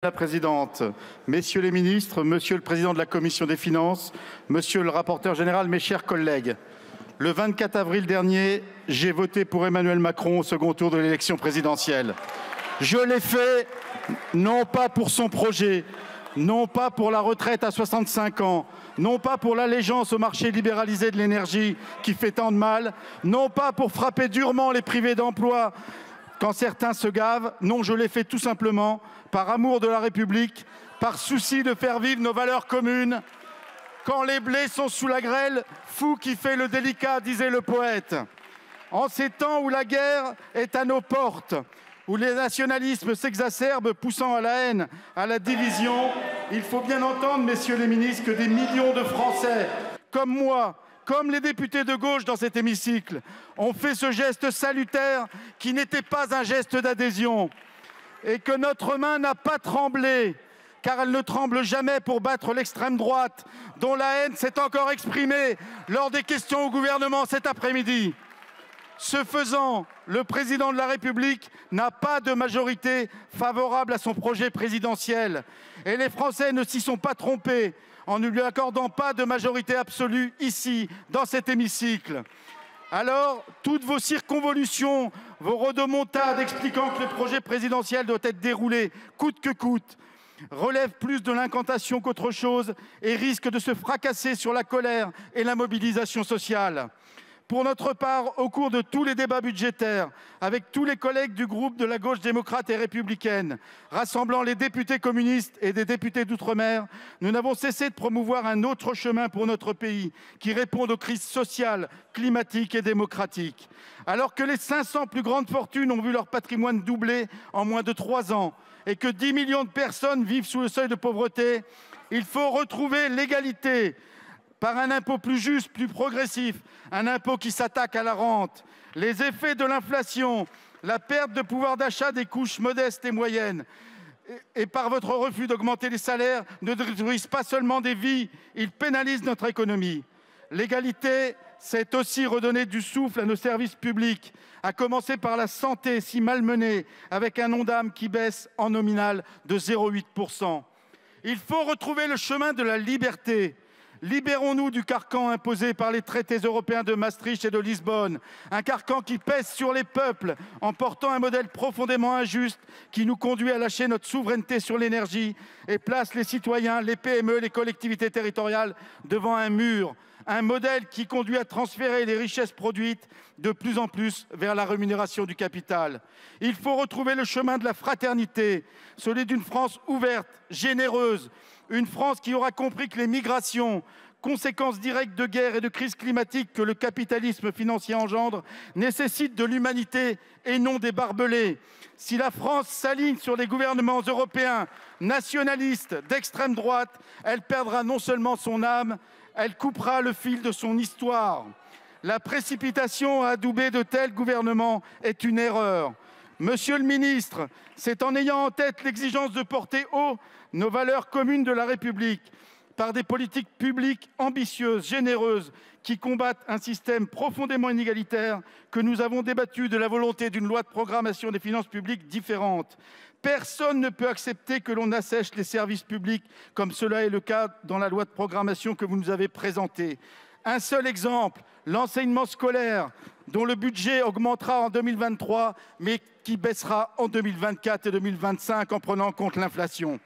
La présidente, messieurs les ministres, monsieur le président de la commission des finances, monsieur le rapporteur général, mes chers collègues, le 24 avril dernier, j'ai voté pour Emmanuel Macron au second tour de l'élection présidentielle. Je l'ai fait non pas pour son projet, non pas pour la retraite à 65 ans, non pas pour l'allégeance au marché libéralisé de l'énergie qui fait tant de mal, non pas pour frapper durement les privés d'emploi quand certains se gavent. Non, je l'ai fait tout simplement par amour de la République, par souci de faire vivre nos valeurs communes. Quand les blés sont sous la grêle, fou qui fait le délicat, disait le poète. En ces temps où la guerre est à nos portes, où les nationalismes s'exacerbent, poussant à la haine, à la division, il faut bien entendre, messieurs les ministres, que des millions de Français, comme moi, comme les députés de gauche dans cet hémicycle, ont fait ce geste salutaire qui n'était pas un geste d'adhésion, et que notre main n'a pas tremblé, car elle ne tremble jamais pour battre l'extrême droite, dont la haine s'est encore exprimée lors des questions au gouvernement cet après-midi. Ce faisant, le président de la République n'a pas de majorité favorable à son projet présidentiel. Et les Français ne s'y sont pas trompés en ne lui accordant pas de majorité absolue ici, dans cet hémicycle. Alors, toutes vos circonvolutions, vos rodomontades expliquant que le projet présidentiel doit être déroulé coûte que coûte, relèvent plus de l'incantation qu'autre chose et risquent de se fracasser sur la colère et la mobilisation sociale. Pour notre part, au cours de tous les débats budgétaires, avec tous les collègues du groupe de la gauche démocrate et républicaine, rassemblant les députés communistes et des députés d'outre-mer, nous n'avons cessé de promouvoir un autre chemin pour notre pays, qui réponde aux crises sociales, climatiques et démocratiques. Alors que les 500 plus grandes fortunes ont vu leur patrimoine doubler en moins de 3 ans et que 10 millions de personnes vivent sous le seuil de pauvreté, il faut retrouver l'égalité par un impôt plus juste, plus progressif, un impôt qui s'attaque à la rente. Les effets de l'inflation, la perte de pouvoir d'achat des couches modestes et moyennes, et par votre refus d'augmenter les salaires, ne détruisent pas seulement des vies, ils pénalisent notre économie. L'égalité, c'est aussi redonner du souffle à nos services publics, à commencer par la santé si malmenée, avec un Ondam qui baisse en nominal de 0,8 %. Il faut retrouver le chemin de la liberté. Libérons-nous du carcan imposé par les traités européens de Maastricht et de Lisbonne, un carcan qui pèse sur les peuples en portant un modèle profondément injuste qui nous conduit à lâcher notre souveraineté sur l'énergie et place les citoyens, les PME, les collectivités territoriales devant un mur. Un modèle qui conduit à transférer les richesses produites de plus en plus vers la rémunération du capital. Il faut retrouver le chemin de la fraternité, celui d'une France ouverte, généreuse, une France qui aura compris que les migrations, conséquences directes de guerre et de crise climatique que le capitalisme financier engendre, nécessitent de l'humanité et non des barbelés. Si la France s'aligne sur les gouvernements européens nationalistes d'extrême droite, elle perdra non seulement son âme, elle coupera le fil de son histoire. La précipitation à adouber de tels gouvernements est une erreur. Monsieur le ministre, c'est en ayant en tête l'exigence de porter haut nos valeurs communes de la République par des politiques publiques ambitieuses, généreuses, qui combattent un système profondément inégalitaire que nous avons débattu de la volonté d'une loi de programmation des finances publiques différente. Personne ne peut accepter que l'on assèche les services publics, comme cela est le cas dans la loi de programmation que vous nous avez présentée. Un seul exemple, l'enseignement scolaire, dont le budget augmentera en 2023, mais qui baissera en 2024 et 2025 en prenant en compte l'inflation.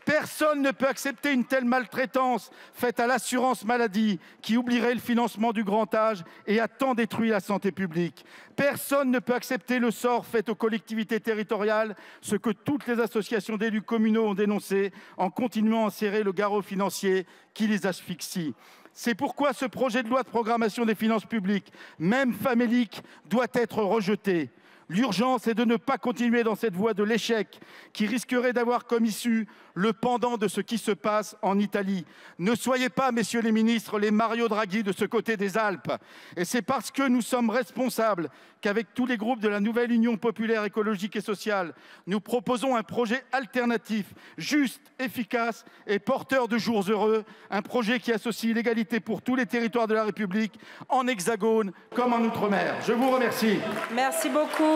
Personne ne peut accepter une telle maltraitance faite à l'assurance maladie qui oublierait le financement du grand âge et a tant détruit la santé publique. Personne ne peut accepter le sort fait aux collectivités territoriales, ce que toutes les associations d'élus communaux ont dénoncé en continuant à serrer le garrot financier qui les asphyxie. C'est pourquoi ce projet de loi de programmation des finances publiques, même famélique, doit être rejeté. L'urgence est de ne pas continuer dans cette voie de l'échec qui risquerait d'avoir comme issue le pendant de ce qui se passe en Italie. Ne soyez pas, messieurs les ministres, les Mario Draghi de ce côté des Alpes. Et c'est parce que nous sommes responsables qu'avec tous les groupes de la nouvelle Union populaire écologique et sociale, nous proposons un projet alternatif, juste, efficace et porteur de jours heureux. Un projet qui associe l'égalité pour tous les territoires de la République, en Hexagone comme en Outre-mer. Je vous remercie. Merci beaucoup.